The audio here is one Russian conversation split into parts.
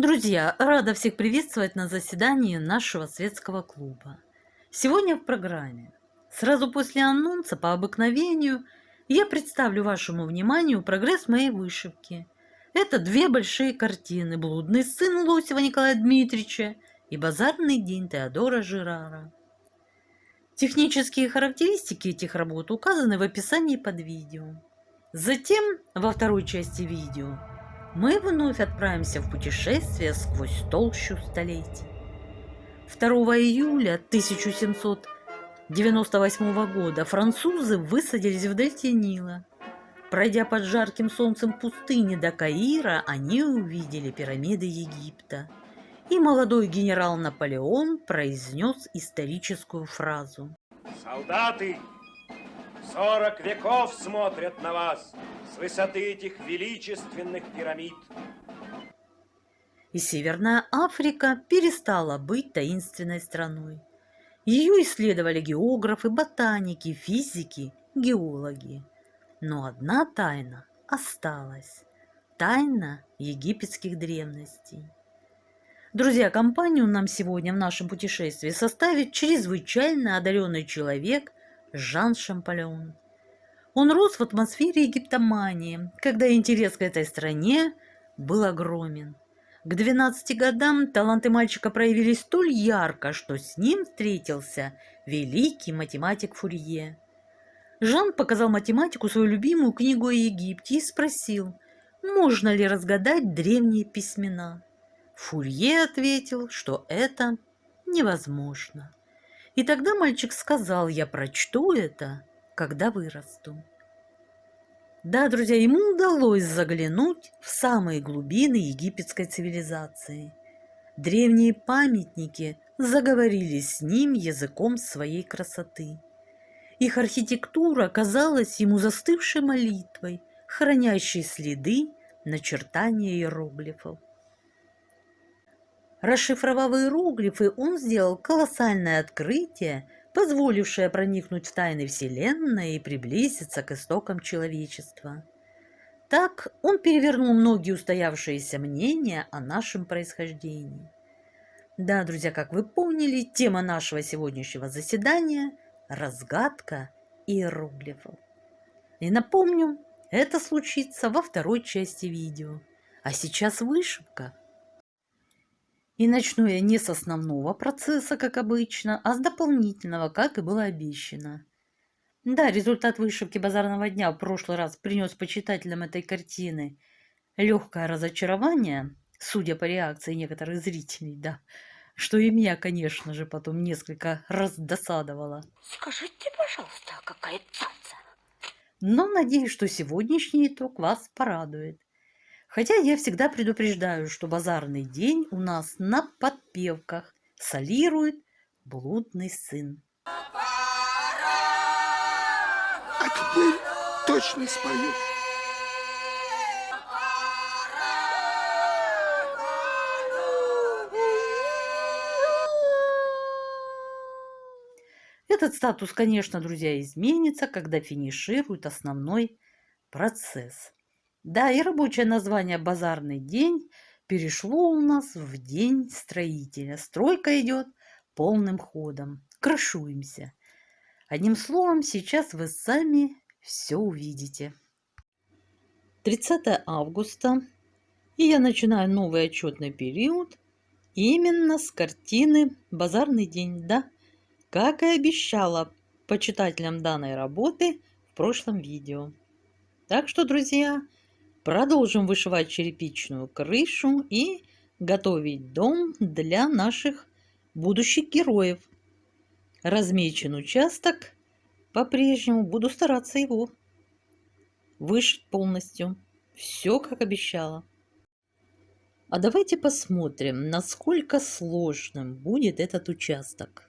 Друзья, рада всех приветствовать на заседании нашего светского клуба. Сегодня в программе. Сразу после анонса по обыкновению я представлю вашему вниманию прогресс моей вышивки. Это две большие картины «Блудный сын» Лосева Николая Дмитриевича и «Базарный день» Теодора Жирара. Технические характеристики этих работ указаны в описании под видео. Затем, во второй части видео, мы вновь отправимся в путешествие сквозь толщу столетий. 2 июля 1798 года французы высадились в дельте Нила. Пройдя под жарким солнцем пустыни до Каира, они увидели пирамиды Египта. И молодой генерал Наполеон произнес историческую фразу. Солдаты, 40 веков смотрят на вас с высоты этих величественных пирамид. И Северная Африка перестала быть таинственной страной. Ее исследовали географы, ботаники, физики, геологи. Но одна тайна осталась – тайна египетских древностей. Друзья, компанию нам сегодня в нашем путешествии составит чрезвычайно одаренный человек Жан Шампольон. Он рос в атмосфере египтомании, когда интерес к этой стране был огромен. К 12 годам таланты мальчика проявились столь ярко, что с ним встретился великий математик Фурье. Жан показал математику свою любимую книгу о Египте и спросил, можно ли разгадать древние письмена. Фурье ответил, что это невозможно. И тогда мальчик сказал, я прочту это, когда вырасту. Да, друзья, ему удалось заглянуть в самые глубины египетской цивилизации. Древние памятники заговорили с ним языком своей красоты. Их архитектура казалась ему застывшей молитвой, хранящей следы начертания иероглифов. Расшифровав иероглифы, он сделал колоссальное открытие, позволившее проникнуть в тайны Вселенной и приблизиться к истокам человечества. Так он перевернул многие устоявшиеся мнения о нашем происхождении. Да, друзья, как вы поняли, тема нашего сегодняшнего заседания – разгадка иероглифов. И напомню, это случится во второй части видео. А сейчас вышивка. И начну я не с основного процесса, как обычно, а с дополнительного, как и было обещано. Да, результат вышивки базарного дня в прошлый раз принес почитателям этой картины легкое разочарование, судя по реакции некоторых зрителей, да, что и меня, конечно же, потом несколько раздосадовало. Скажите, пожалуйста, какая цаца? Но надеюсь, что сегодняшний итог вас порадует. Хотя я всегда предупреждаю, что базарный день у нас на подпевках солирует блудный сын. А теперь точно спою. Этот статус, конечно, друзья, изменится, когда финиширует основной процесс. Да, и рабочее название «Базарный день» перешло у нас в День строителя. Стройка идет полным ходом. Крышуемся. Одним словом, сейчас вы сами все увидите. 30 августа, и я начинаю новый отчетный период именно с картины «Базарный день», да, как и обещала почитателям данной работы в прошлом видео. Так что, друзья, продолжим вышивать черепичную крышу и готовить дом для наших будущих героев. Размечен участок, по-прежнему буду стараться его вышить полностью. Все, как обещала. А давайте посмотрим, насколько сложным будет этот участок.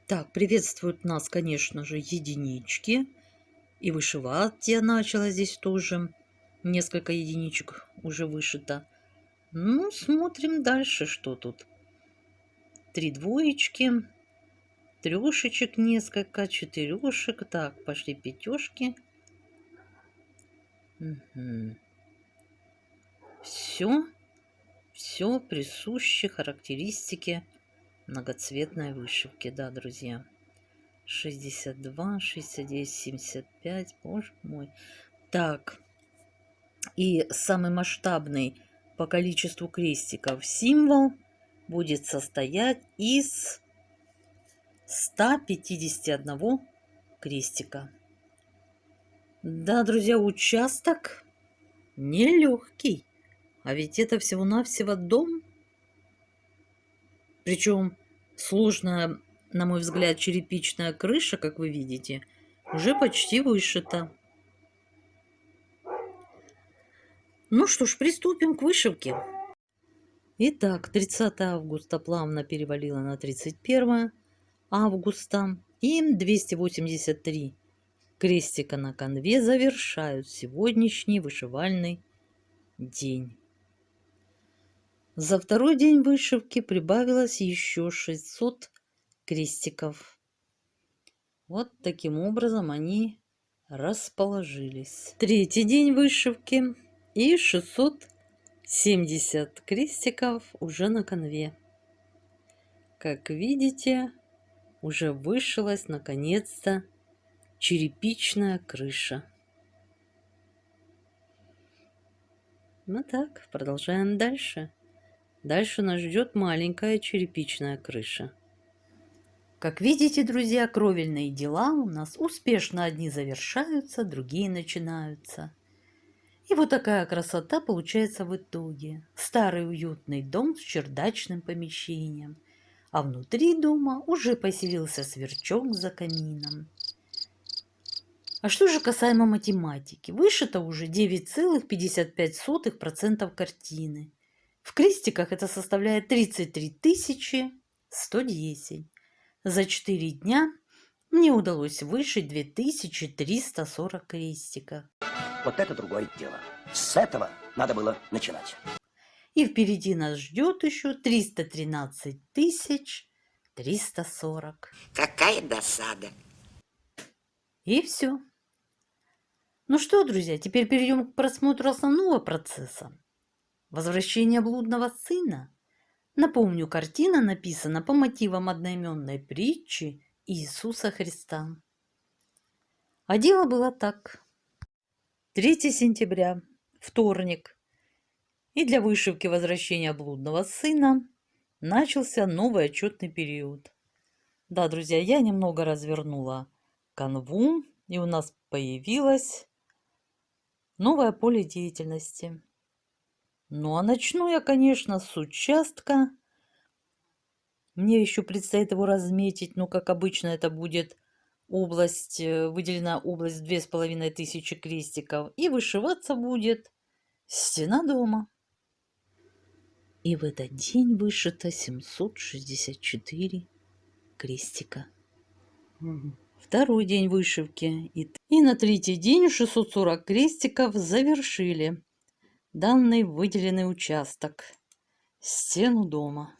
Так, приветствуют нас, конечно же, единички. И вышивать я начала здесь тоже. Несколько единичек уже вышито. Ну, смотрим дальше, что тут. 3 двоечки, трешечек несколько, четырешек. Так, пошли пятёшки. Угу. Все. все присуще характеристике многоцветной вышивки, да, друзья. 62, 69, 75, боже мой. Так, и самый масштабный по количеству крестиков символ будет состоять из 151 крестика. Да, друзья, участок нелегкий, а ведь это всего-навсего дом. Причем сложная, на мой взгляд, черепичная крыша, как вы видите, уже почти вышита. Ну что ж, приступим к вышивке. Итак, 30 августа плавно перевалило на 31 августа, и 283 крестика на канве завершают сегодняшний вышивальный день. За второй день вышивки прибавилось еще 600 крестиков. Вот таким образом они расположились. Третий день вышивки и 670 крестиков уже на канве. Как видите, уже вышилась наконец-то черепичная крыша. Ну так, продолжаем дальше. Дальше нас ждет маленькая черепичная крыша. Как видите, друзья, кровельные дела у нас успешно одни завершаются, другие начинаются. И вот такая красота получается в итоге. Старый уютный дом с чердачным помещением, а внутри дома уже поселился сверчок за камином. А что же касаемо математики? Вышито уже 9,55% картины. В крестиках это составляет 33 110. За 4 дня мне удалось вышить 2340 крестиков. Вот это другое дело. С этого надо было начинать. И впереди нас ждет еще 313 340. Какая досада. И все. Ну что, друзья, теперь перейдем к просмотру основного процесса. Возвращение блудного сына. Напомню, картина написана по мотивам одноименной притчи Иисуса Христа. А дело было так. 3 сентября, вторник. И для вышивки возвращения блудного сына начался новый отчетный период. Да, друзья, я немного развернула канву, и у нас появилось новое поле деятельности. Ну, а начну я, конечно, с участка. Мне еще предстоит его разметить, но, как обычно, это будет область, выделена область 2500 крестиков, и вышиваться будет стена дома. И в этот день вышито 764 крестика. Второй день вышивки. И на третий день 640 крестиков завершили данный выделенный участок, стену дома.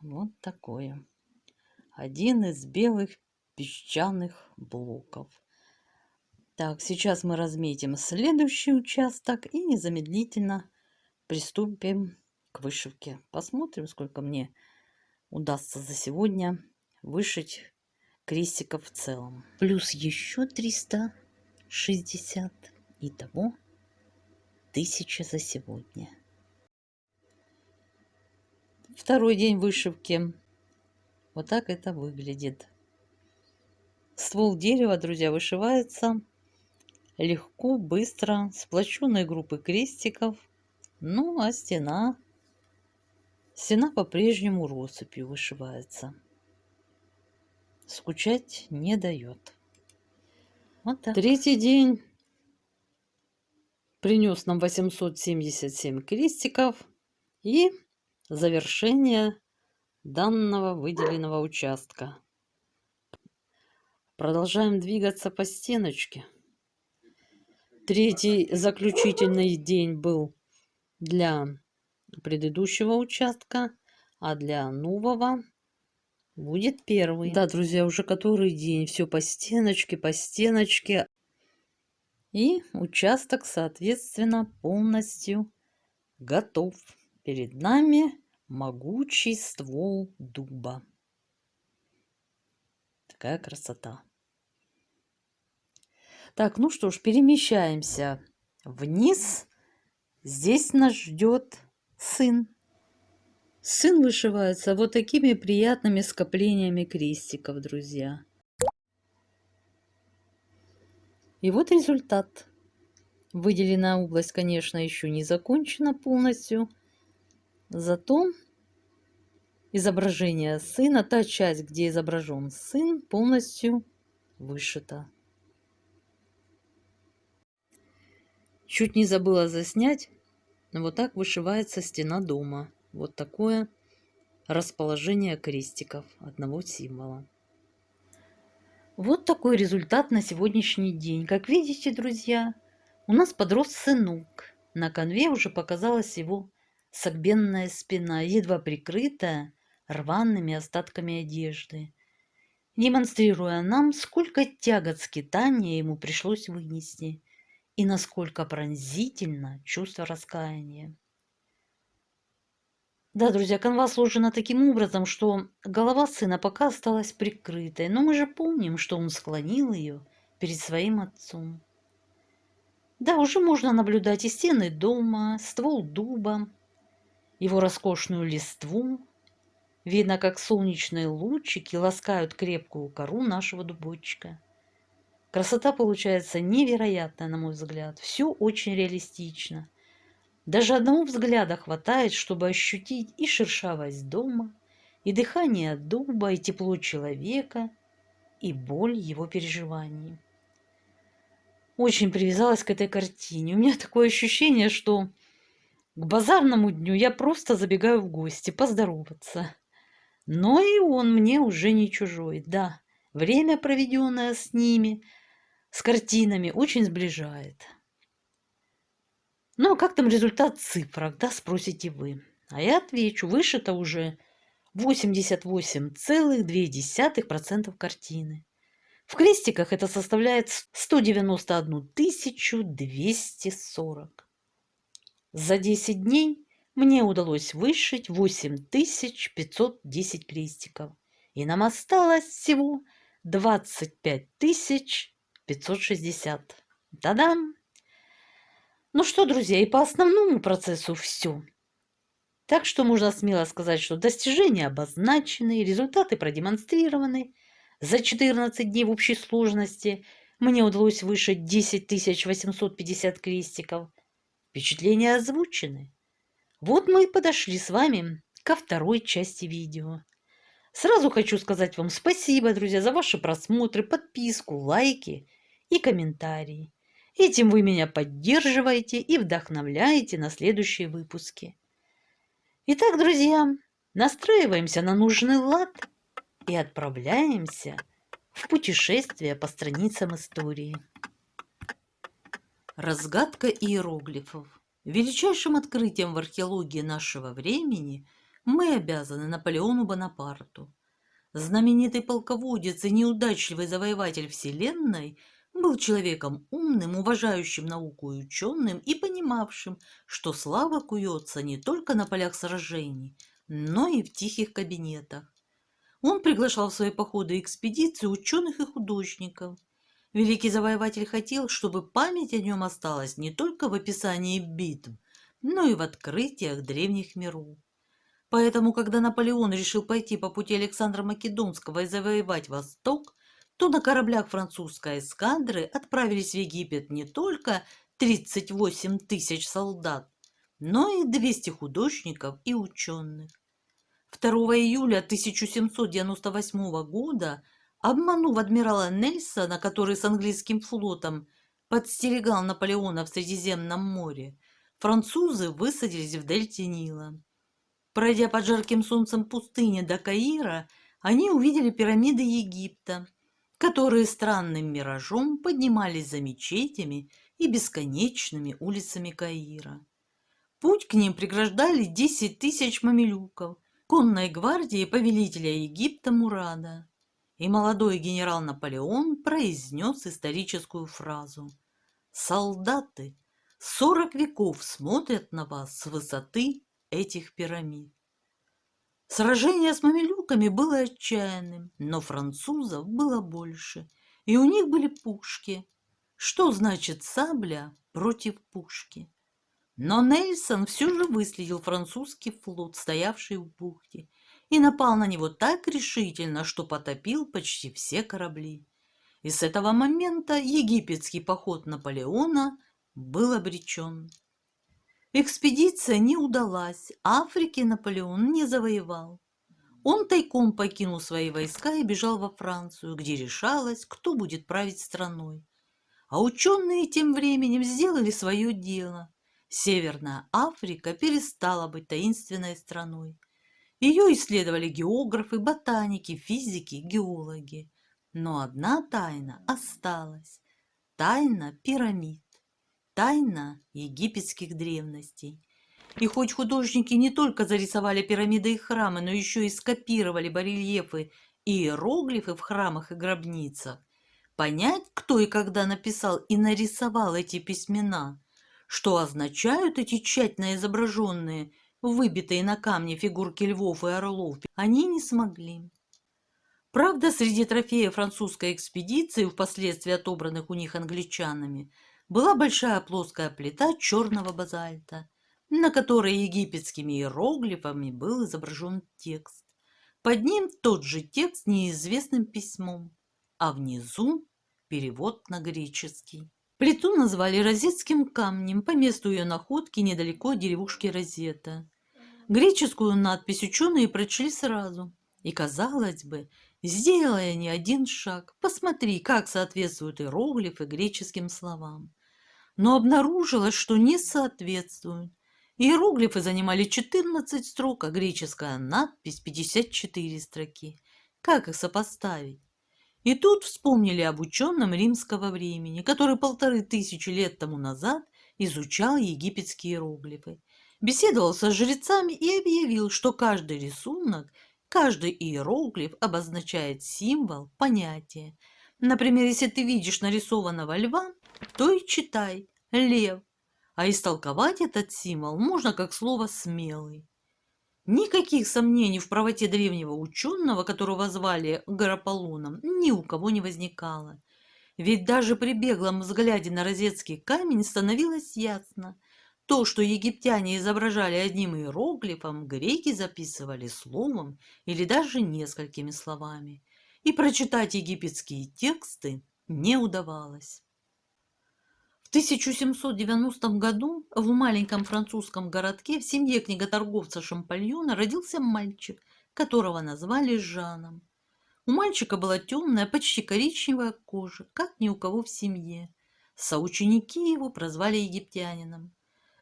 Вот такое. Один из белых песчаных блоков. Так, сейчас мы разметим следующий участок и незамедлительно приступим к вышивке. Посмотрим, сколько мне удастся за сегодня вышить крестиков в целом. Плюс еще 360. Итого 1000 за сегодня. Второй день вышивки. Вот так это выглядит. Ствол дерева, друзья, вышивается легко, быстро, сплоченной группы крестиков. Ну, а стена по-прежнему россыпью вышивается. Скучать не дает. Вот так. Третий день принес нам 877 крестиков и завершение данного выделенного участка. Продолжаем двигаться по стеночке. Третий заключительный день был для предыдущего участка, а для нового будет первый. Да, друзья, уже который день все по стеночке, по стеночке. И участок, соответственно, полностью готов. Перед нами могучий ствол дуба. Такая красота. Так, ну что ж, перемещаемся вниз. Здесь нас ждет сын. Сын вышивается вот такими приятными скоплениями крестиков, друзья. И вот результат. Выделенная область, конечно, еще не закончена полностью. Зато изображение сына, та часть, где изображен сын, полностью вышита. Чуть не забыла заснять. Вот так вышивается стена дома. Вот такое расположение крестиков одного символа. Вот такой результат на сегодняшний день. Как видите, друзья, у нас подрос сынок. На конве уже показалась его согбенная спина, едва прикрытая рваными остатками одежды, демонстрируя нам, сколько тягот скитания ему пришлось вынести и насколько пронзительно чувство раскаяния. Да, друзья, канва сложена таким образом, что голова сына пока осталась прикрытой, но мы же помним, что он склонил ее перед своим отцом. Да, уже можно наблюдать и стены дома, ствол дуба, его роскошную листву. Видно, как солнечные лучики ласкают крепкую кору нашего дубочка. Красота получается невероятная, на мой взгляд. Все очень реалистично. Даже одного взгляда хватает, чтобы ощутить и шершавость дома, и дыхание дуба, и тепло человека, и боль его переживаний. Очень привязалась к этой картине. У меня такое ощущение, что к базарному дню я просто забегаю в гости поздороваться. Но и он мне уже не чужой. Да, время, проведенное с ними, с картинами, очень сближает. Ну, а как там результат в цифрах, да, спросите вы? А я отвечу, вышито уже 88,2% картины. В крестиках это составляет 191 240. За 10 дней мне удалось вышить 8510 крестиков. И нам осталось всего 25 560. Та-дам! Ну что, друзья, и по основному процессу все. Так что можно смело сказать, что достижения обозначены, результаты продемонстрированы. За 14 дней в общей сложности мне удалось вышить 10 850 крестиков. Впечатления озвучены. Вот мы и подошли с вами ко второй части видео. Сразу хочу сказать вам спасибо, друзья, за ваши просмотры, подписку, лайки и комментарии. Этим вы меня поддерживаете и вдохновляете на следующие выпуски. Итак, друзья, настраиваемся на нужный лад и отправляемся в путешествие по страницам истории. Разгадка иероглифов. Величайшим открытием в археологии нашего времени мы обязаны Наполеону Бонапарту. Знаменитый полководец и неудачливый завоеватель Вселенной был человеком умным, уважающим науку и ученым и понимавшим, что слава куется не только на полях сражений, но и в тихих кабинетах. Он приглашал в свои походы и экспедиции ученых и художников. Великий завоеватель хотел, чтобы память о нем осталась не только в описании битв, но и в открытиях древних миров. Поэтому, когда Наполеон решил пойти по пути Александра Македонского и завоевать Восток, то на кораблях французской эскадры отправились в Египет не только 38 тысяч солдат, но и 200 художников и ученых. 2 июля 1798 года, обманув адмирала Нельсона, который с английским флотом подстерегал Наполеона в Средиземном море, французы высадились в дельте Нила. Пройдя под жарким солнцем пустыни до Каира, они увидели пирамиды Египта, которые странным миражом поднимались за мечетями и бесконечными улицами Каира. Путь к ним преграждали 10 тысяч мамилюков, конной гвардии повелителя Египта Мурада. И молодой генерал Наполеон произнес историческую фразу: «Солдаты, 40 веков смотрят на вас с высоты этих пирамид. Сражение с мамилюками было отчаянным, но французов было больше, и у них были пушки. Что значит сабля против пушки? Но Нельсон все же выследил французский флот, стоявший в бухте, и напал на него так решительно, что потопил почти все корабли. И с этого момента египетский поход Наполеона был обречен. Экспедиция не удалась, Африки Наполеон не завоевал. Он тайком покинул свои войска и бежал во Францию, где решалось, кто будет править страной. А ученые тем временем сделали свое дело. Северная Африка перестала быть таинственной страной. Ее исследовали географы, ботаники, физики, геологи. Но одна тайна осталась. Тайна пирамид. Тайна египетских древностей. И хоть художники не только зарисовали пирамиды и храмы, но еще и скопировали барельефы и иероглифы в храмах и гробницах, понять, кто и когда написал и нарисовал эти письмена, что означают эти тщательно изображенные, выбитые на камне фигурки львов и орлов, они не смогли. Правда, среди трофеев французской экспедиции, впоследствии отобранных у них англичанами, была большая плоская плита черного базальта, на которой египетскими иероглифами был изображен текст. Под ним тот же текст неизвестным письмом, а внизу перевод на греческий. Плиту назвали Розетским камнем по месту ее находки недалеко от деревушки Розета. Греческую надпись ученые прочли сразу. И, казалось бы, сделали они один шаг. Посмотри, как соответствуют иероглифы греческим словам. Но обнаружилось, что не соответствуют. Иероглифы занимали 14 строк, а греческая надпись 54 строки. Как их сопоставить? И тут вспомнили об ученом римского времени, который 1500 лет тому назад изучал египетские иероглифы, беседовал со жрецами и объявил, что каждый рисунок, каждый иероглиф обозначает символ, понятие. Например, если ты видишь нарисованного льва, то и читай «лев», а истолковать этот символ можно как слово «смелый». Никаких сомнений в правоте древнего ученого, которого звали Гарополоном, ни у кого не возникало. Ведь даже при беглом взгляде на розетский камень становилось ясно. То, что египтяне изображали одним иероглифом, греки записывали словом или даже несколькими словами. И прочитать египетские тексты не удавалось. В 1790 году в маленьком французском городке в семье книготорговца Шампальона родился мальчик, которого назвали Жаном. У мальчика была темная, почти коричневая кожа, как ни у кого в семье. Соученики его прозвали египтянином.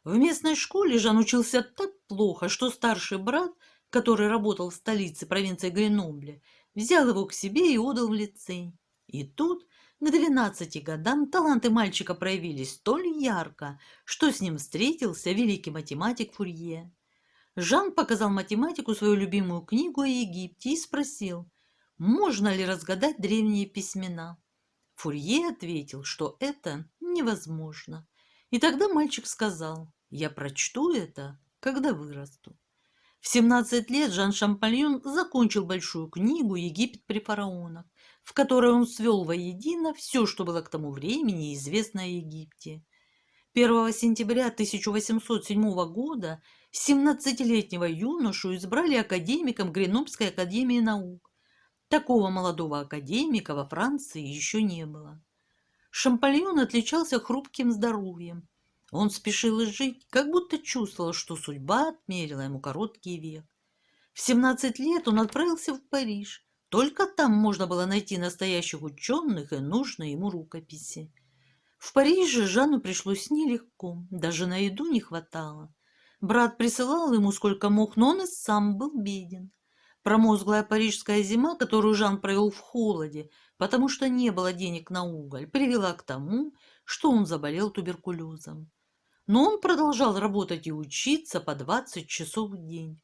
В местной школе Жан учился так плохо, что старший брат, который работал в столице провинции Гренобле, взял его к себе и отдал в лицей. И тут к 12 годам таланты мальчика проявились столь ярко, что с ним встретился великий математик Фурье. Жан показал математику свою любимую книгу о Египте и спросил, можно ли разгадать древние письмена. Фурье ответил, что это невозможно. И тогда мальчик сказал, я прочту это, когда вырасту. В 17 лет Жан Шампальон закончил большую книгу «Египет при фараонах», в которой он свел воедино все, что было к тому времени известно о Египте. 1 сентября 1807 года 17-летнего юношу избрали академиком Гренобской академии наук. Такого молодого академика во Франции еще не было. Шампальон отличался хрупким здоровьем. Он спешил жить, как будто чувствовал, что судьба отмерила ему короткий век. В 17 лет он отправился в Париж. Только там можно было найти настоящих ученых и нужные ему рукописи. В Париже Жанну пришлось нелегко, даже на еду не хватало. Брат присылал ему сколько мог, но он и сам был беден. Промозглая парижская зима, которую Жан провел в холоде, потому что не было денег на уголь, привела к тому, что он заболел туберкулезом. Но он продолжал работать и учиться по 20 часов в день.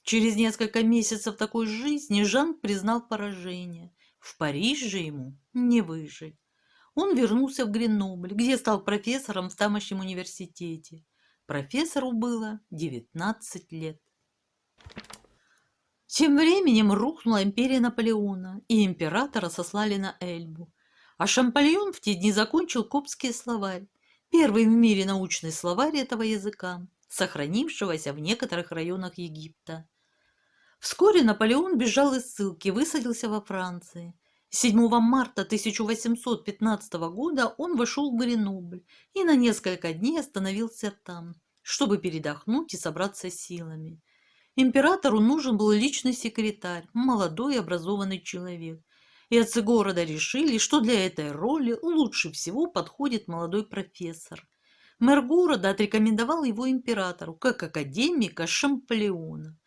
Через несколько месяцев такой жизни Жан признал поражение. В Париже ему не выжить. он вернулся в Гренобль, где стал профессором в тамошнем университете. Профессору было 19 лет. Тем временем рухнула империя Наполеона, и императора сослали на Эльбу. А Шампольон в те дни закончил Коптский словарь, первый в мире научный словарь этого языка, сохранившегося в некоторых районах Египта. Вскоре Наполеон бежал из ссылки, высадился во Франции. 7 марта 1815 года он вошел в Гренобль и на несколько дней остановился там, чтобы передохнуть и собраться силами. Императору нужен был личный секретарь, молодой и образованный человек, и отцы города решили, что для этой роли лучше всего подходит молодой профессор. Мэр города отрекомендовал его императору как академика Шампольона.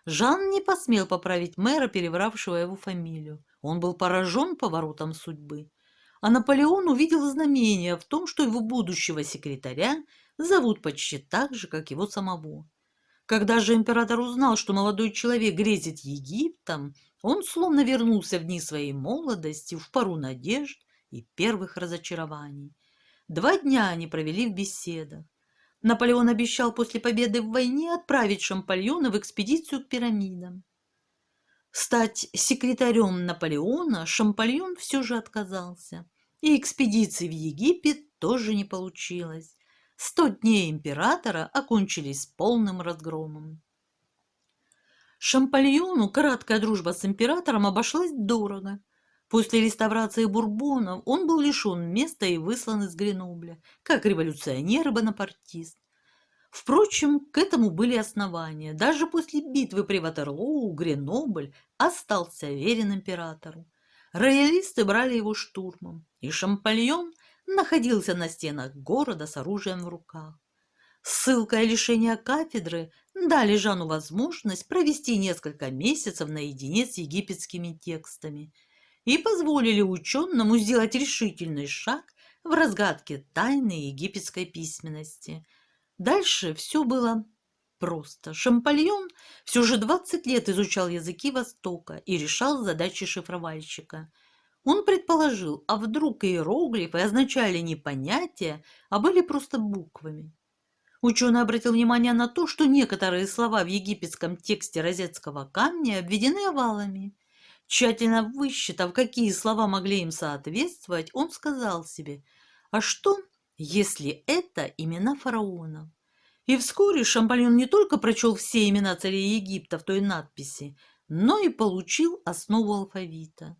Жан не посмел поправить мэра, перевравшего его фамилию. Он был поражен поворотом судьбы. А Наполеон увидел знамение в том, что его будущего секретаря зовут почти так же, как его самого. Когда же император узнал, что молодой человек грезит Египтом, он словно вернулся в дни своей молодости, в пору надежд и первых разочарований. 2 дня они провели в беседах. Наполеон обещал после победы в войне отправить Шампольона в экспедицию к пирамидам. Стать секретарем Наполеона Шампольон все же отказался, и экспедиции в Египет тоже не получилось. 100 дней императора окончились полным разгромом. Шампольону краткая дружба с императором обошлась дорого. После реставрации Бурбонов он был лишен места и выслан из Гренобля, как революционер и бонапартист. Впрочем, к этому были основания. Даже после битвы при Ватерлоу Гренобль остался верен императору. Роялисты брали его штурмом, и Шампольон находился на стенах города с оружием в руках. Ссылка и лишение кафедры дали Жану возможность провести несколько месяцев наедине с египетскими текстами и позволили ученому сделать решительный шаг в разгадке тайны египетской письменности. Дальше все было просто. Шампольон все же 20 лет изучал языки Востока и решал задачи шифровальщика. Он предположил, а вдруг иероглифы означали не понятия, а были просто буквами. Ученый обратил внимание на то, что некоторые слова в египетском тексте розетского камня обведены овалами. Тщательно высчитав, какие слова могли им соответствовать, он сказал себе, а что, если это имена фараонов? И вскоре Шампольон не только прочел все имена царей Египта в той надписи, но и получил основу алфавита.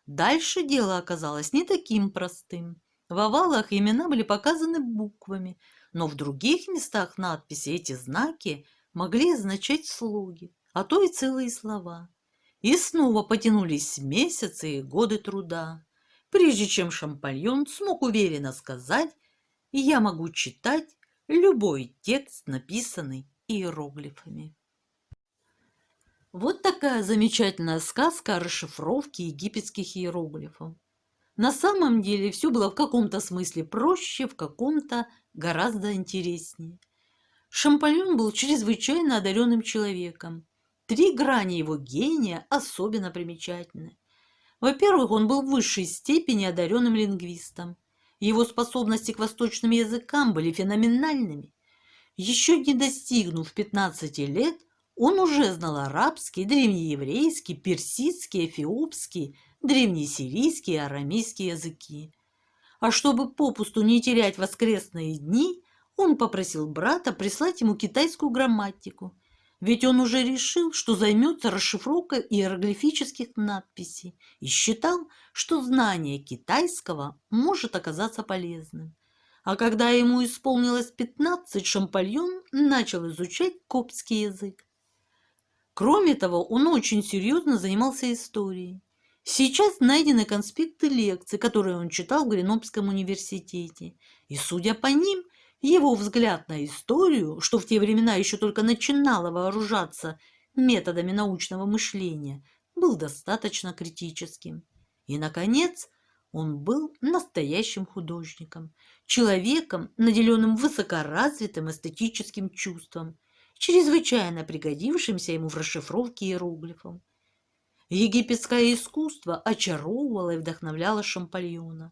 Дальше дело оказалось не таким простым. В овалах имена были показаны буквами, но в других местах надписи эти знаки могли означать слоги, а то и целые слова. И снова потянулись месяцы и годы труда, прежде чем Шампольон смог уверенно сказать, я могу читать любой текст, написанный иероглифами. Вот такая замечательная сказка о расшифровке египетских иероглифов. На самом деле все было в каком-то смысле проще, в каком-то гораздо интереснее. Шампольон был чрезвычайно одаренным человеком. 3 грани его гения особенно примечательны. Во-первых, он был в высшей степени одаренным лингвистом. Его способности к восточным языкам были феноменальными. Еще не достигнув 15 лет, он уже знал арабский, древнееврейский, персидский, эфиопский, древнесирийский и арамейский языки. А чтобы попусту не терять воскресные дни, он попросил брата прислать ему китайскую грамматику, ведь он уже решил, что займется расшифровкой иероглифических надписей и считал, что знание китайского может оказаться полезным. А когда ему исполнилось 15, Шампольон начал изучать коптский язык. Кроме того, он очень серьезно занимался историей. Сейчас найдены конспекты лекций, которые он читал в Гренобском университете, и, судя по ним, его взгляд на историю, что в те времена еще только начинало вооружаться методами научного мышления, был достаточно критическим. И, наконец, он был настоящим художником, человеком, наделенным высокоразвитым эстетическим чувством, чрезвычайно пригодившимся ему в расшифровке иероглифов. Египетское искусство очаровывало и вдохновляло Шампольона.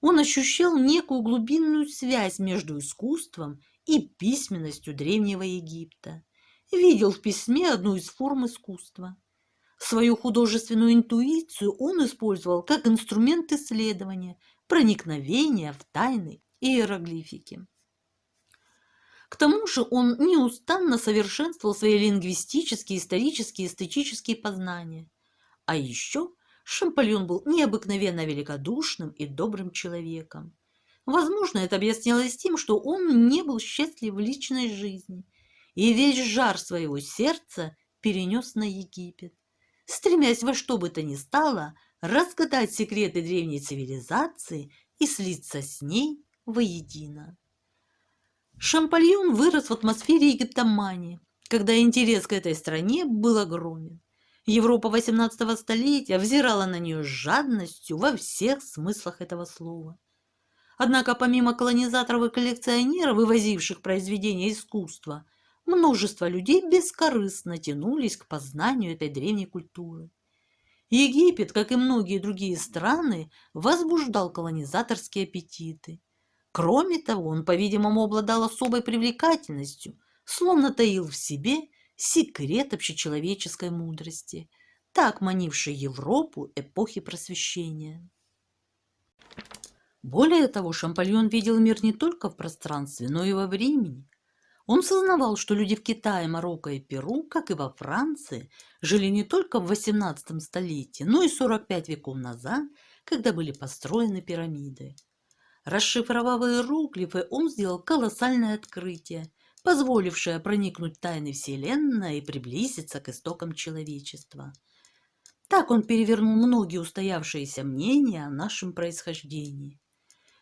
Он ощущал некую глубинную связь между искусством и письменностью Древнего Египта. Видел в письме одну из форм искусства. Свою художественную интуицию он использовал как инструмент исследования, проникновения в тайны иероглифики. К тому же он неустанно совершенствовал свои лингвистические, исторические, эстетические познания. А еще Шампольон был необыкновенно великодушным и добрым человеком. Возможно, это объяснялось тем, что он не был счастлив в личной жизни и весь жар своего сердца перенес на Египет, стремясь во что бы то ни стало разгадать секреты древней цивилизации и слиться с ней воедино. Шампольон вырос в атмосфере египтомании, когда интерес к этой стране был огромен. Европа XVIII столетия взирала на нее с жадностью во всех смыслах этого слова. Однако помимо колонизаторов и коллекционеров, вывозивших произведения искусства, множество людей бескорыстно тянулись к познанию этой древней культуры. Египет, как и многие другие страны, возбуждал колонизаторские аппетиты. Кроме того, он, по-видимому, обладал особой привлекательностью, словно таил в себе секрет общечеловеческой мудрости, так манивший Европу эпохи Просвещения. Более того, Шампольон видел мир не только в пространстве, но и во времени. Он сознавал, что люди в Китае, Марокко и Перу, как и во Франции, жили не только в XVIII столетии, но и 45 веков назад, когда были построены пирамиды. Расшифровав иероглифы, он сделал колоссальное открытие, позволившее проникнуть в тайны Вселенной и приблизиться к истокам человечества. Так он перевернул многие устоявшиеся мнения о нашем происхождении.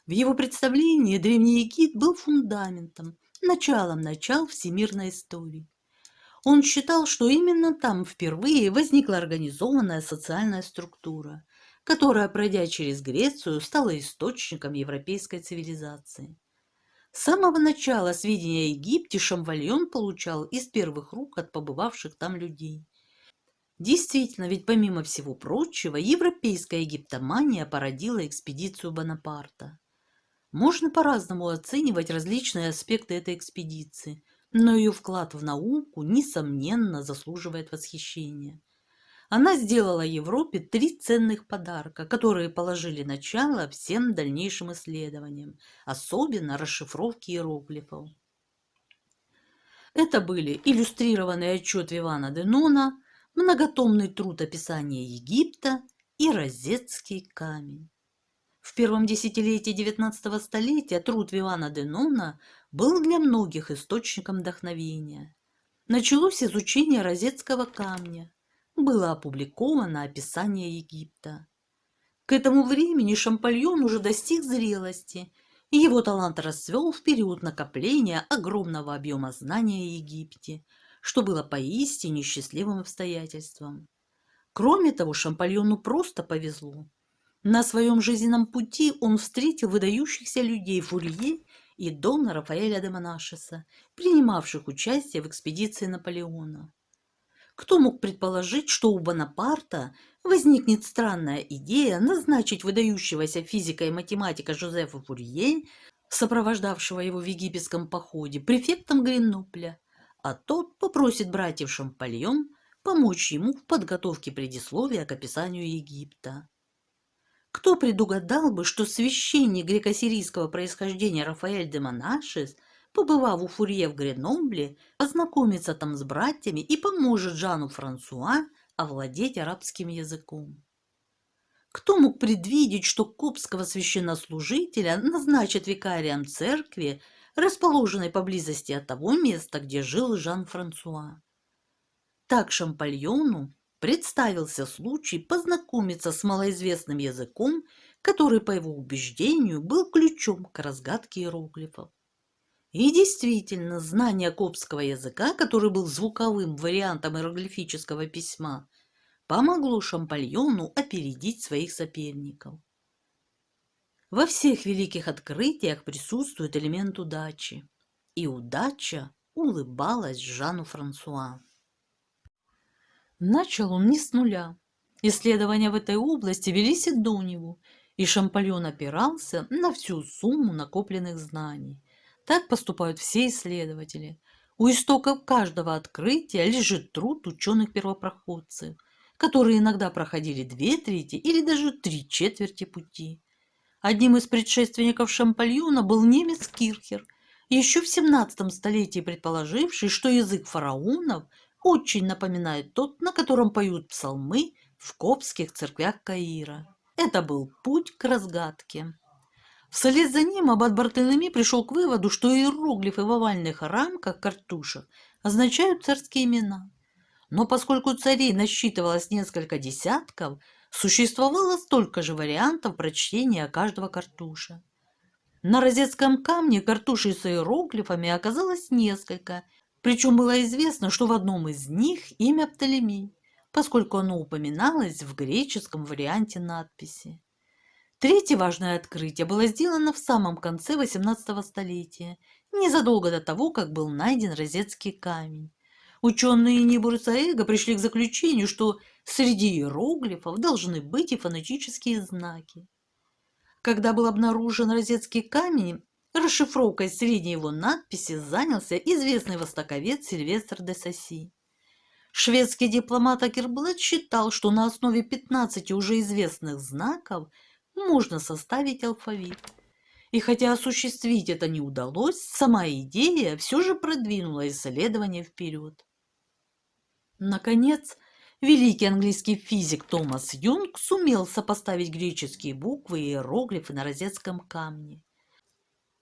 В его представлении Древний Египет был фундаментом, началом начал всемирной истории. Он считал, что именно там впервые возникла организованная социальная структура, которая, пройдя через Грецию, стала источником европейской цивилизации. С самого начала сведения о Египте Шампольон получал из первых рук от побывавших там людей. Действительно, ведь помимо всего прочего, европейская египтомания породила экспедицию Бонапарта. Можно по-разному оценивать различные аспекты этой экспедиции, но ее вклад в науку, несомненно, заслуживает восхищения. Она сделала Европе 3 ценных подарка, которые положили начало всем дальнейшим исследованиям, особенно расшифровке иероглифов. Это были иллюстрированный отчет Вивана де Нона, многотомный труд описания Египта и розетский камень. В первом десятилетии XIX столетия труд Вивана де Нона был для многих источником вдохновения. Началось изучение розетского камня. Было опубликовано описание Египта. К этому времени Шампольон уже достиг зрелости, и его талант расцвел в период накопления огромного объема знаний о Египте, что было поистине счастливым обстоятельством. Кроме того, Шампольону просто повезло. На своем жизненном пути он встретил выдающихся людей Фурье и дона Рафаэля де Монашеса, принимавших участие в экспедиции Наполеона. Кто мог предположить, что у Бонапарта возникнет странная идея назначить выдающегося физика и математика Жозефа Фурье, сопровождавшего его в египетском походе, префектом Гренобля, а тот попросит братьев Шампольон помочь ему в подготовке предисловия к описанию Египта. Кто предугадал бы, что священник греко-сирийского происхождения Рафаэль де Монашес, побывав у Фурье в Гренобле, познакомится там с братьями и поможет Жану Франсуа овладеть арабским языком. Кто мог предвидеть, что коптского священнослужителя назначат викарием церкви, расположенной поблизости от того места, где жил Жан Франсуа? Так Шампольону представился случай познакомиться с малоизвестным языком, который, по его убеждению, был ключом к разгадке иероглифов. И действительно, знание коптского языка, который был звуковым вариантом иероглифического письма, помогло Шампольону опередить своих соперников. Во всех великих открытиях присутствует элемент удачи, и удача улыбалась Жану Франсуа. Начал он не с нуля. Исследования в этой области велись и до него, И Шампольон опирался на всю сумму накопленных знаний. Так поступают все исследователи. У истоков каждого открытия лежит труд ученых-первопроходцев, которые иногда проходили 2/3 или даже 3/4 пути. Одним из предшественников Шампольона был немец Кирхер, еще в 17 столетии предположивший, что язык фараонов очень напоминает тот, на котором поют псалмы в коптских церквях Каира. Это был путь к разгадке. Вслед за ним аббат Бартелеми пришел к выводу, что иероглифы в овальных рамках картушек означают царские имена. Но поскольку царей насчитывалось несколько десятков, существовало столько же вариантов прочтения каждого картуша. На розетском камне картушей с иероглифами оказалось несколько, причем было известно, что в одном из них имя Птолемей, поскольку оно упоминалось в греческом варианте надписи. Третье важное открытие было сделано в самом конце XVIII столетия, незадолго до того, как был найден розетский камень. Ученые Нибурс и Эго пришли к заключению, что среди иероглифов должны быть и фонетические знаки. Когда был обнаружен розетский камень, расшифровкой средней его надписи занялся известный востоковед Сильвестр де Сасси. Шведский дипломат Акерблат считал, что на основе 15 уже известных знаков можно составить алфавит. И хотя осуществить это не удалось, сама идея все же продвинула исследование вперед. Наконец, великий английский физик Томас Юнг сумел сопоставить греческие буквы и иероглифы на розетском камне.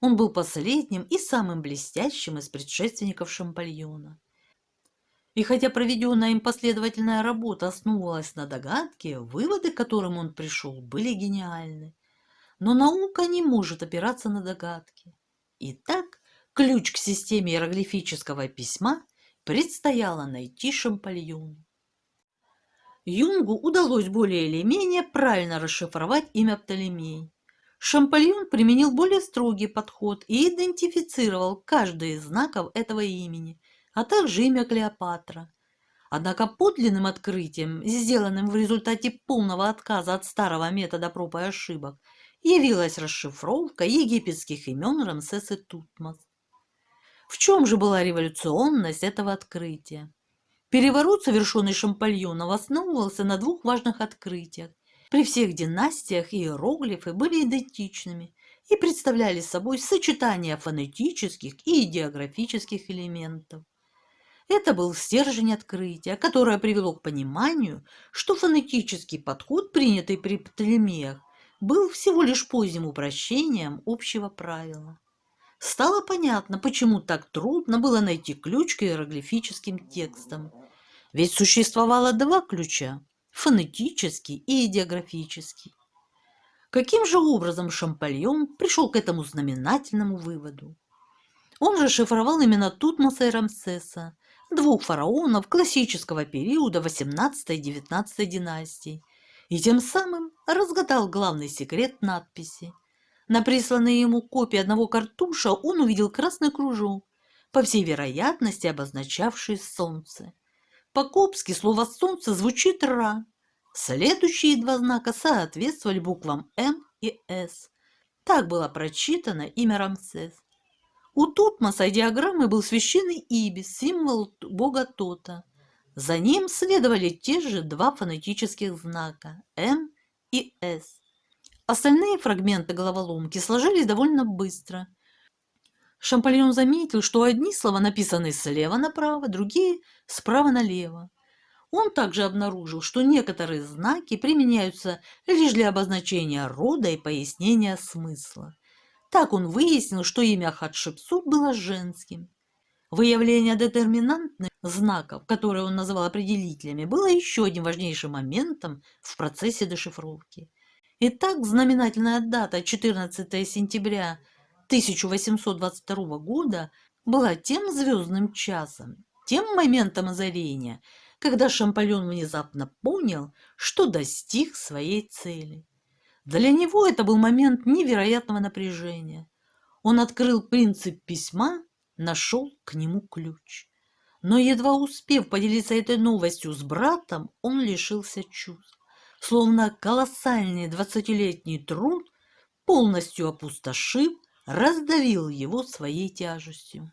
Он был последним и самым блестящим из предшественников Шампольона. И хотя проведенная им последовательная работа основывалась на догадке, выводы, к которым он пришел, были гениальны. Но наука не может опираться на догадки. Итак, ключ к системе иероглифического письма предстояло найти Шампольону. Юнгу удалось более или менее правильно расшифровать имя Птолемей. Шампольон применил более строгий подход и идентифицировал каждый из знаков этого имени, а также имя Клеопатра. Однако подлинным открытием, сделанным в результате полного отказа от старого метода проб и ошибок, явилась расшифровка египетских имен Рамсес и Тутмос. В чем же была революционность этого открытия? Переворот, совершенный Шампольоном, основывался на двух важных открытиях. При всех династиях иероглифы были идентичными и представляли собой сочетание фонетических и идеографических элементов. Это был стержень открытия, которое привело к пониманию, что фонетический подход, принятый при Птолемеях, был всего лишь поздним упрощением общего правила. Стало понятно, почему так трудно было найти ключ к иероглифическим текстам. Ведь существовало два ключа – фонетический и идеографический. Каким же образом Шампольон пришел к этому знаменательному выводу? Он расшифровал имена Тутмоса и Рамсеса, двух фараонов классического периода XVIII и XIX династий, и тем самым разгадал главный секрет надписи. На присланной ему копии одного картуша он увидел красный кружок, по всей вероятности обозначавший солнце. По-коптски слово «солнце» звучит «ра». Следующие два знака соответствовали буквам «М» и «С». Так было прочитано имя Рамсес. У Тутмоса диаграммой был священный ибис, символ бога Тота. За ним следовали те же два фонетических знака «М» и «С». Остальные фрагменты головоломки сложились довольно быстро. Шампольон заметил, что одни слова написаны слева направо, другие – справа налево. Он также обнаружил, что некоторые знаки применяются лишь для обозначения рода и пояснения смысла. Так он выяснил, что имя Хатшепсут было женским. Выявление детерминантных знаков, которые он называл определителями, было еще одним важнейшим моментом в процессе дешифровки. Итак, знаменательная дата 14 сентября 1822 года была тем звездным часом, тем моментом озарения, когда Шампольон внезапно понял, что достиг своей цели. Для него это был момент невероятного напряжения. Он открыл принцип письма, нашел к нему ключ. Но едва успев поделиться этой новостью с братом, он лишился чувств. словно колоссальный 20-летний труд, полностью опустошив, раздавил его своей тяжестью.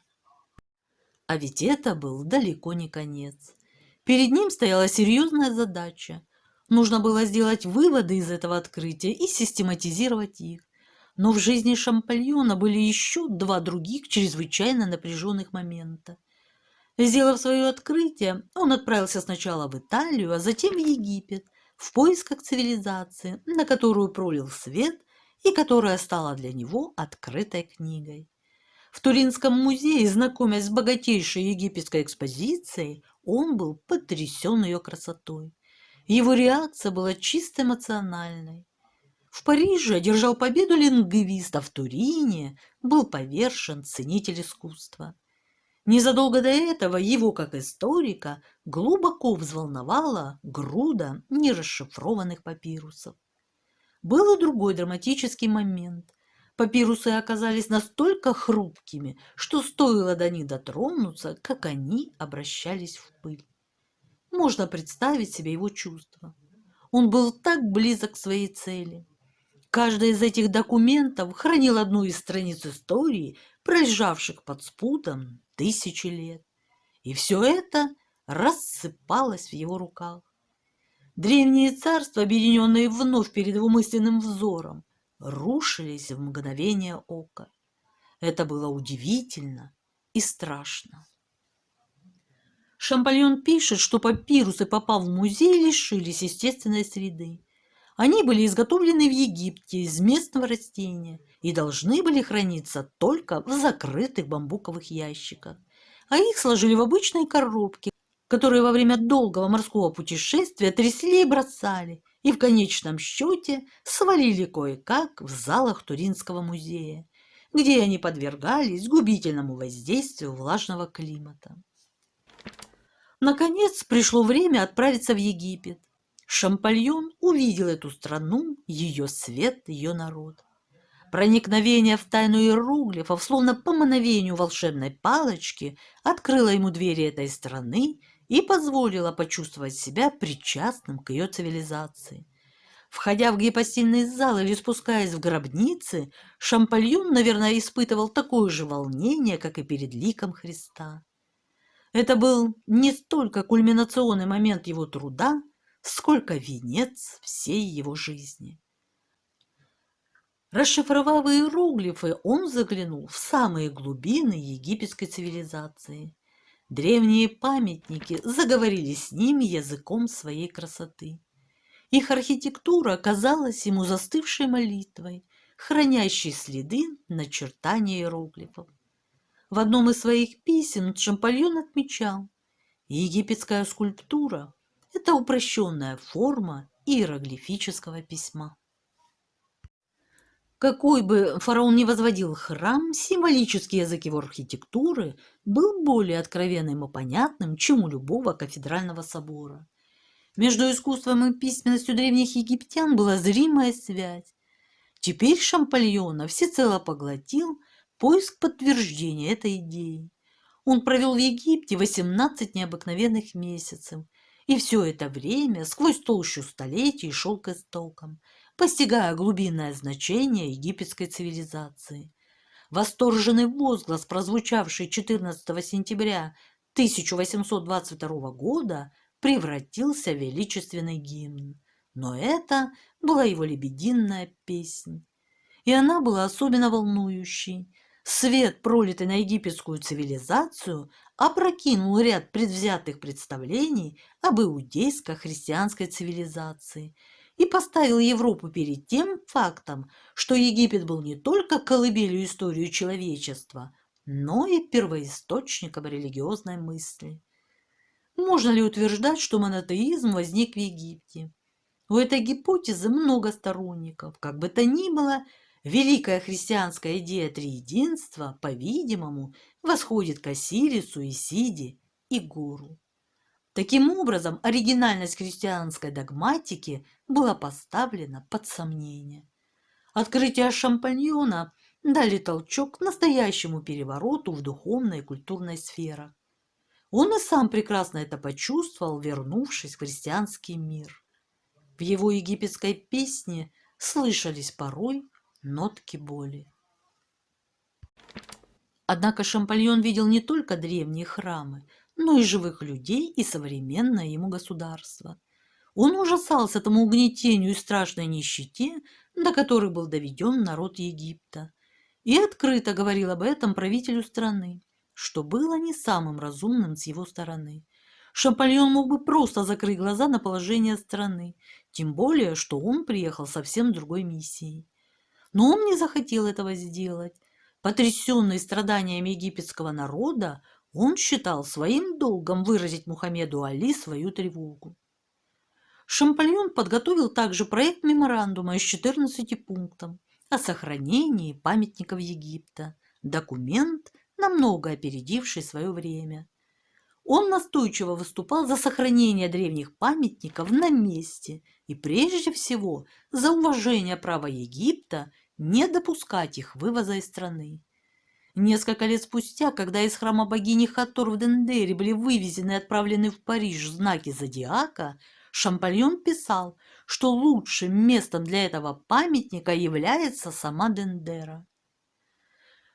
А ведь это был далеко не конец. Перед ним стояла серьезная задача. Нужно было сделать выводы из этого открытия и систематизировать их. Но в жизни Шампольона были еще два других чрезвычайно напряженных момента. Сделав свое открытие, он отправился сначала в Италию, а затем в Египет, в поисках цивилизации, на которую пролил свет и которая стала для него открытой книгой. В Туринском музее, знакомясь с богатейшей египетской экспозицией, он был потрясен ее красотой. Его реакция была чисто эмоциональной. В Париже одержал победу лингвист, а в Турине был повержен ценитель искусства. Незадолго до этого его, как историка, глубоко взволновала груда нерасшифрованных папирусов. Был и другой драматический момент. Папирусы оказались настолько хрупкими, что стоило до них дотронуться, как они обращались в пыль. Можно представить себе его чувства. Он был так близок к своей цели. Каждый из этих документов хранил одну из страниц истории, пролежавших под спутом тысячи лет. И все это рассыпалось в его руках. Древние царства, объединенные вновь перед его мысленным взором, рушились в мгновение ока. Это было удивительно и страшно. Шампольон пишет, что папирусы, попав в музей, лишились естественной среды. Они были изготовлены в Египте из местного растения и должны были храниться только в закрытых бамбуковых ящиках, а их сложили в обычные коробки, которые во время долгого морского путешествия трясли и бросали, и в конечном счете свалили кое-как в залах Туринского музея, где они подвергались губительному воздействию влажного климата. Наконец пришло время отправиться в Египет. Шампольон увидел эту страну, ее свет, ее народ. Проникновение в тайну иероглифов, словно по мановению волшебной палочки, открыло ему двери этой страны и позволило почувствовать себя причастным к ее цивилизации. Входя в гипостильный зал или спускаясь в гробницы, Шампольон, наверное, испытывал такое же волнение, как и перед ликом Христа. Это был не столько кульминационный момент его труда, сколько венец всей его жизни. Расшифровав иероглифы, он заглянул в самые глубины египетской цивилизации. Древние памятники заговорили с ним языком своей красоты. Их архитектура казалась ему застывшей молитвой, хранящей следы начертания иероглифов. В одном из своих писем Шампольон отмечал: египетская скульптура – это упрощенная форма иероглифического письма. Какой бы фараон ни возводил храм, символический язык его архитектуры был более откровенным и понятным, чем у любого кафедрального собора. Между искусством и письменностью древних египтян была зримая связь. Теперь Шампольона всецело поглотил поиск подтверждения этой идеи. Он провел в Египте 18 необыкновенных месяцев, и все это время сквозь толщу столетий шел к истокам, постигая глубинное значение египетской цивилизации. Восторженный возглас, прозвучавший 14 сентября 1822 года, превратился в величественный гимн. Но это была его лебединая песнь. И она была особенно волнующей. Свет, пролитый на египетскую цивилизацию, опрокинул ряд предвзятых представлений об иудейско-христианской цивилизации и поставил Европу перед тем фактом, что Египет был не только колыбелью истории человечества, но и первоисточником религиозной мысли. Можно ли утверждать, что монотеизм возник в Египте? У этой гипотезы много сторонников. Как бы то ни было, великая христианская идея триединства, по-видимому, восходит к Осирису, Исиде и Гору. Таким образом, оригинальность христианской догматики была поставлена под сомнение. Открытия Шампольона дали толчок к настоящему перевороту в духовной и культурной сферах. Он и сам прекрасно это почувствовал, вернувшись в христианский мир. В его египетской песне слышались порой нотки боли. Однако Шампольон видел не только древние храмы, но и живых людей и современное ему государство. Он ужасался тому угнетению и страшной нищете, до которой был доведен народ Египта, и открыто говорил об этом правителю страны, что было не самым разумным с его стороны. Шампольон мог бы просто закрыть глаза на положение страны, тем более, что он приехал совсем с другой миссией. Но он не захотел этого сделать. Потрясенный страданиями египетского народа, он считал своим долгом выразить Мухаммеду Али свою тревогу. Шампольон подготовил также проект меморандума из 14 пунктов о сохранении памятников Египта, документ, намного опередивший свое время. Он настойчиво выступал за сохранение древних памятников на месте и прежде всего за уважение права Египта не допускать их вывоза из страны. Несколько лет спустя, когда из храма богини Хатор в Дендере были вывезены и отправлены в Париж знаки зодиака, Шампольон писал, что лучшим местом для этого памятника является сама Дендера.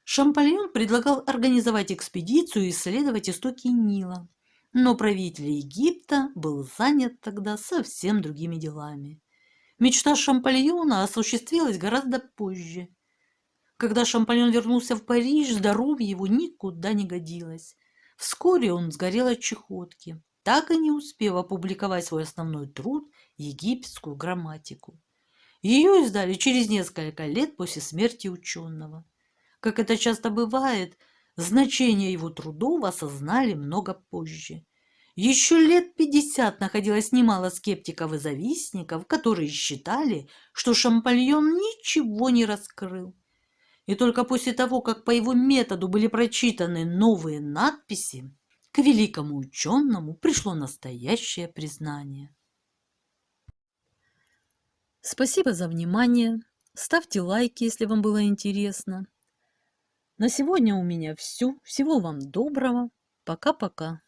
Шампольон предлагал организовать экспедицию и исследовать истоки Нила, но правитель Египта был занят тогда совсем другими делами. Мечта Шампольона осуществилась гораздо позже. Когда Шампольон вернулся в Париж, здоровье его никуда не годилось. Вскоре он сгорел от чехотки, так и не успев опубликовать свой основной труд «Египетскую грамматику». Ее издали через несколько лет после смерти ученого. Как это часто бывает, значение его трудов осознали много позже. Еще лет 50 находилось немало скептиков и завистников, которые считали, что Шампольон ничего не раскрыл. И только после того, как по его методу были прочитаны новые надписи, к великому ученому пришло настоящее признание. Спасибо за внимание. Ставьте лайки, если вам было интересно. На сегодня у меня все. Всего вам доброго. Пока-пока.